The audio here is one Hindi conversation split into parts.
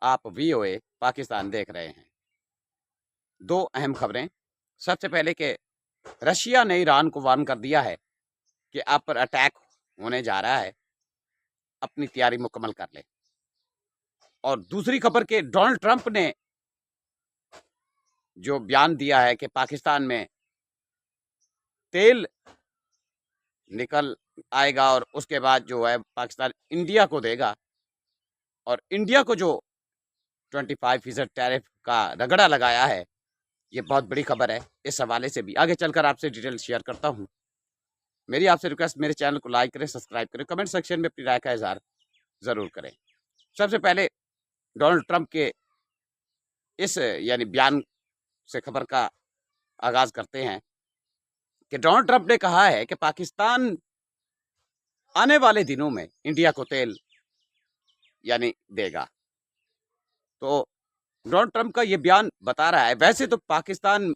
आप वीओए पाकिस्तान देख रहे हैं। दो अहम खबरें। सबसे पहले कि रशिया ने ईरान को वार्न कर दिया है कि आप पर अटैक होने जा रहा है, अपनी तैयारी मुकम्मल कर ले। और दूसरी खबर कि डोनाल्ड ट्रंप ने जो बयान दिया है कि पाकिस्तान में तेल निकल आएगा और उसके बाद जो है पाकिस्तान इंडिया को देगा, और इंडिया को जो 25% टैरिफ का रगड़ा लगाया है, ये बहुत बड़ी खबर है। इस हवाले से भी आगे चलकर आपसे डिटेल शेयर करता हूँ। मेरी आपसे रिक्वेस्ट, मेरे चैनल को लाइक करें, सब्सक्राइब करें, कमेंट सेक्शन में अपनी राय का इजहार ज़रूर करें। सबसे पहले डोनाल्ड ट्रंप के इस बयान से खबर का आगाज़ करते हैं कि डोनाल्ड ट्रंप ने कहा है कि पाकिस्तान आने वाले दिनों में इंडिया को तेल देगा। तो डोनाल्ड ट्रंप का ये बयान बता रहा है, वैसे तो पाकिस्तान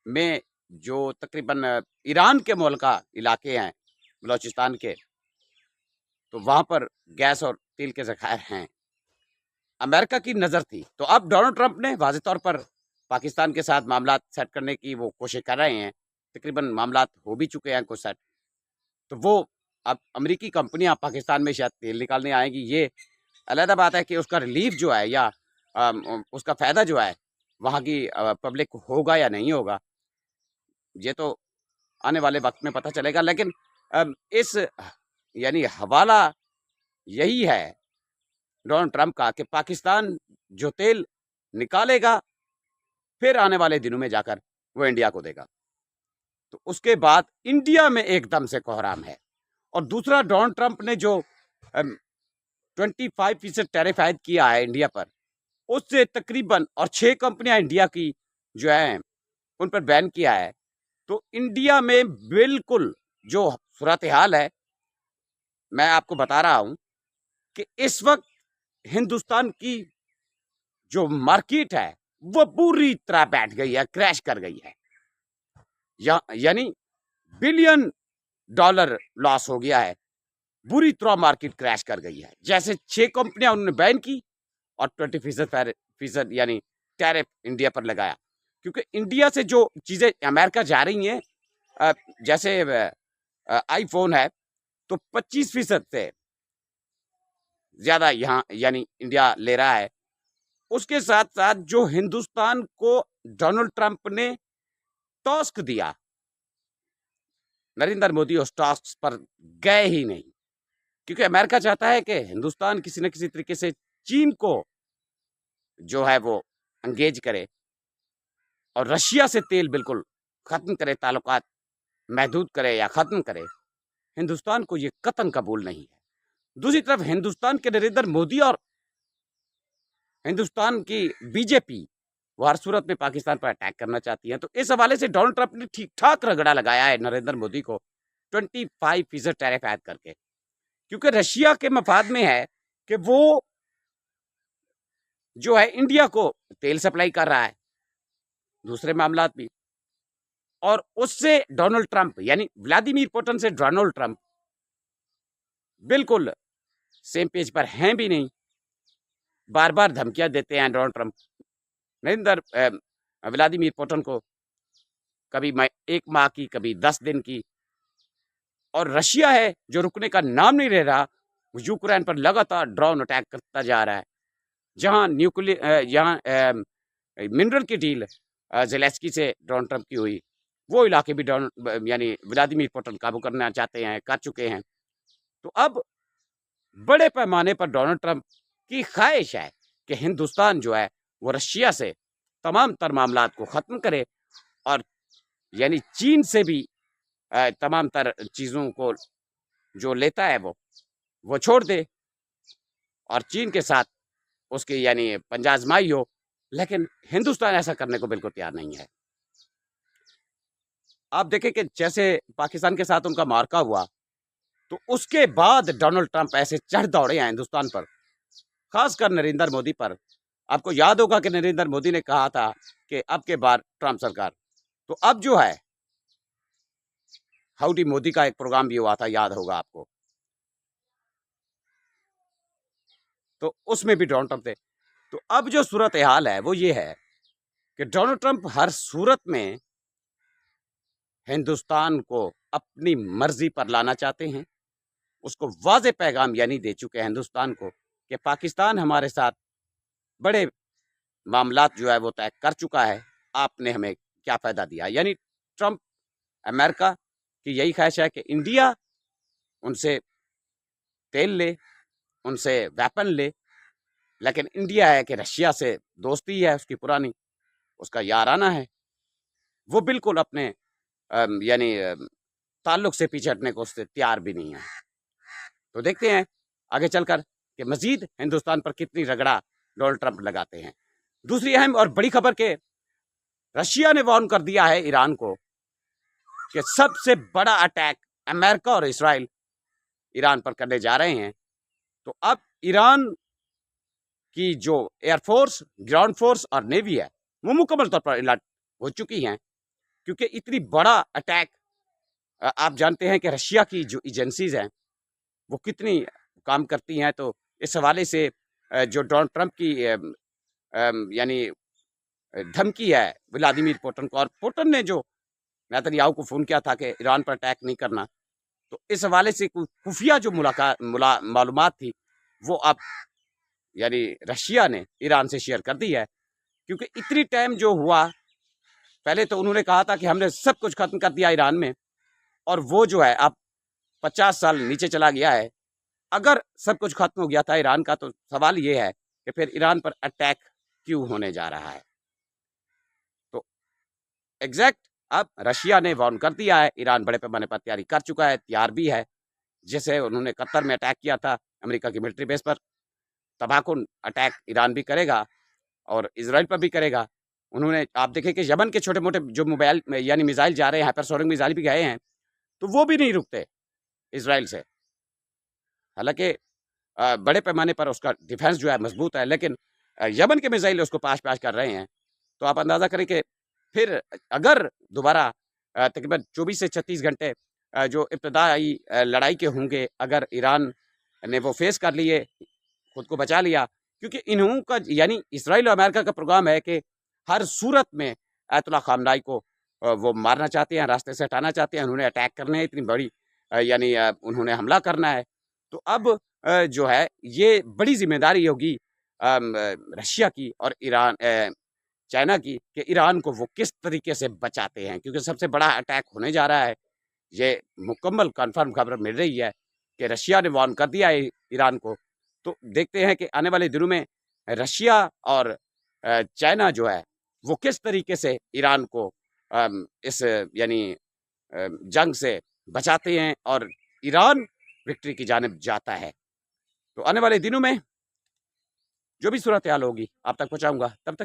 में जो तकरीबन ईरान के मुल्का इलाके हैं, बलोचिस्तान के, तो वहाँ पर गैस और तेल के ज़खायर हैं। अमेरिका की नज़र थी, तो अब डोनाल्ड ट्रंप ने वाज़ेह तौर पर पाकिस्तान के साथ मामला सेट करने की वो कोशिश कर रहे हैं। तकरीबन मामला हो भी चुके हैं कुछ सेट। तो वो अब अमेरिकी कंपनियां पाकिस्तान में शायद तेल निकालने आएंगी। ये अलग बात है कि उसका रिलीफ जो है या उसका फ़ायदा जो है वहाँ की पब्लिक को होगा या नहीं होगा, ये तो आने वाले वक्त में पता चलेगा। लेकिन इस हवाला यही है डोनाल्ड ट्रंप का कि पाकिस्तान जो तेल निकालेगा, फिर आने वाले दिनों में जाकर वो इंडिया को देगा। तो उसके बाद इंडिया में एकदम से कोहराम है। और दूसरा, डोनाल्ड ट्रंप ने जो 25% टैरिफ आयद किया है इंडिया पर, उससे तकरीबन और 6 कंपनियां इंडिया की जो है उन पर बैन किया है। तो इंडिया में बिल्कुल जो सूरत हाल है, मैं आपको बता रहा हूं कि इस वक्त हिंदुस्तान की जो मार्केट है वो पूरी तरह बैठ गई है, क्रैश कर गई है। यानी बिलियन डॉलर लॉस हो गया है, बुरी तरह मार्केट क्रैश कर गई है। जैसे 6 कंपनियां उन्होंने बैन की और 20% टैरिफ इंडिया पर लगाया, क्योंकि इंडिया से जो चीज़ें अमेरिका जा रही हैं, जैसे आईफोन है, तो 25% से ज़्यादा यहाँ इंडिया ले रहा है। उसके साथ साथ जो हिंदुस्तान को डोनाल्ड ट्रंप ने टास्क दिया, नरेंद्र मोदी उस टास्क पर गए ही नहीं, क्योंकि अमेरिका चाहता है कि हिंदुस्तान किसी न किसी तरीके से चीन को जो है वो एंगेज करे और रशिया से तेल बिल्कुल ख़त्म करे, ताल्लुकात महदूद करे या ख़त्म करे। हिंदुस्तान को ये कतन कबूल नहीं है। दूसरी तरफ हिंदुस्तान के नरेंद्र मोदी और हिंदुस्तान की बीजेपी वो हर सूरत में पाकिस्तान पर अटैक करना चाहती है। तो इस हवाले से डोनाल्ड ट्रंप ने ठीक ठाक रगड़ा लगाया है नरेंद्र मोदी को 25% टैरिफ आयद करके, क्योंकि रशिया के मफाद में है कि वो जो है इंडिया को तेल सप्लाई कर रहा है, दूसरे मामला भी। और उससे डोनाल्ड ट्रंप व्लादिमीर पुतिन से डोनाल्ड ट्रंप बिल्कुल सेम पेज पर हैं भी नहीं। बार बार धमकियां देते हैं डोनाल्ड ट्रंप व्लादिमीर पुतिन को, कभी 1 माह की, कभी 10 दिन की। और रशिया है जो रुकने का नाम नहीं ले रहा, यूक्रेन पर लगातार ड्रोन अटैक करता जा रहा है। जहां मिनरल की डील ज़ेलेंस्की से डोनाल्ड ट्रंप की हुई, वो इलाके भी व्लादिमीर पुतिन काबू करना चाहते हैं, कर चुके हैं। तो अब बड़े पैमाने पर डोनाल्ड ट्रंप की ख्वाहिश है कि हिंदुस्तान जो है वो रशिया से तमाम तर मामलात को ख़त्म करे और चीन से भी तमाम तर चीज़ों को जो लेता है वो छोड़ दे और चीन के साथ उसकी पंजा आजमाई हो। लेकिन हिंदुस्तान ऐसा करने को बिल्कुल तैयार नहीं है। आप देखें कि जैसे पाकिस्तान के साथ उनका मार्का हुआ, तो उसके बाद डोनाल्ड ट्रंप ऐसे चढ़ दौड़े हैं हिंदुस्तान पर, खासकर नरेंद्र मोदी पर। आपको याद होगा कि नरेंद्र मोदी ने कहा था कि अब के बार ट्रंप सरकार। तो अब जो है हाउडी मोदी का एक प्रोग्राम भी हुआ था, याद होगा आपको, तो उसमें भी डोनाल्ड ट्रंप थे। तो अब जो सूरत हाल है वो ये है कि डोनाल्ड ट्रंप हर सूरत में हिंदुस्तान को अपनी मर्जी पर लाना चाहते हैं। उसको वाज़ेह पैगाम यानी दे चुके हैं हिंदुस्तान को कि पाकिस्तान हमारे साथ बड़े मामलात जो है वो तय कर चुका है, आपने हमें क्या फ़ायदा दिया। यानी ट्रंप अमेरिका की यही ख्वाहिश है कि इंडिया उनसे तेल ले, उनसे वेपन ले, लेकिन इंडिया है कि रशिया से दोस्ती है उसकी पुरानी, उसका याराना है, वो बिल्कुल अपने यानी ताल्लुक से पीछे हटने को उससे तैयार भी नहीं है। तो देखते हैं आगे चलकर कि मजीद हिंदुस्तान पर कितनी रगड़ा डोनाल्ड ट्रंप लगाते हैं। दूसरी अहम और बड़ी खबर के रशिया ने वार्न कर दिया है ईरान को कि सबसे बड़ा अटैक अमेरिका और इसराइल ईरान पर करने जा रहे हैं। तो अब ईरान की जो एयरफोर्स, ग्राउंड फोर्स और नेवी है वो मुकम्मल तौर पर अलर्ट हो चुकी हैं, क्योंकि इतनी बड़ा अटैक आप जानते हैं कि रशिया की जो एजेंसीज हैं वो कितनी काम करती हैं। तो इस हवाले से जो डोनाल्ड ट्रंप की यानी धमकी है व्लादिमीर पुतिन को, और पुतिन ने जो नेतन्याहू को फ़ोन किया था कि ईरान पर अटैक नहीं करना, तो इस हवाले से खुफिया जो मालूमात थी वो अब यानी रशिया ने ईरान से शेयर कर दी है। क्योंकि इतनी टाइम जो हुआ, पहले तो उन्होंने कहा था कि हमने सब कुछ ख़त्म कर दिया ईरान में, और वो जो है अब 50 साल नीचे चला गया है। अगर सब कुछ खत्म हो गया था ईरान का, तो सवाल ये है कि फिर ईरान पर अटैक क्यों होने जा रहा है। तो एग्जैक्ट अब रशिया ने वार्न कर दिया है, ईरान बड़े पैमाने पर तैयारी कर चुका है, तैयार भी है। जैसे उन्होंने कतर में अटैक किया था अमेरिका की मिलिट्री बेस पर, तबाहकुन अटैक ईरान भी करेगा और इसराइल पर भी करेगा। उन्होंने, आप देखें कि यमन के छोटे मोटे जो मोबाइल यानी मिसाइल जा रहे हैं, हाइपरसोनिक मिसाइल भी गए हैं, तो वो भी नहीं रुकते इसराइल से। हालांकि बड़े पैमाने पर उसका डिफेंस जो है मजबूत है, लेकिन यमन के मिसाइल उसको पाश पाश कर रहे हैं। तो आप अंदाज़ा करें कि फिर अगर दोबारा तकरीबन 24 से 36 घंटे जो इब्तदाई लड़ाई के होंगे, अगर ईरान ने वो फेस कर लिए, खुद को बचा लिया, क्योंकि इन्हों का यानी इसराइल और अमेरिका का प्रोग्राम है कि हर सूरत में अयतुल्लाह खामनाई को वो मारना चाहते हैं, रास्ते से हटाना चाहते हैं, उन्होंने अटैक करने हैं, इतनी बड़ी यानी उन्होंने हमला करना है। तो अब जो है ये बड़ी जिम्मेदारी होगी रशिया की और ईरान चाइना की कि ईरान को वो किस तरीके से बचाते हैं, क्योंकि सबसे बड़ा अटैक होने जा रहा है। ये मुकम्मल कन्फर्म खबर मिल रही है कि रशिया ने वार्न कर दिया है ईरान को। तो देखते हैं कि आने वाले दिनों में रशिया और चाइना जो है वो किस तरीके से ईरान को इस यानी जंग से बचाते हैं और ईरान विक्ट्री की जानिब जाता है। तो आने वाले दिनों में जो भी सूरत हाल होगी आप तक पहुँचाऊँगा। तब तक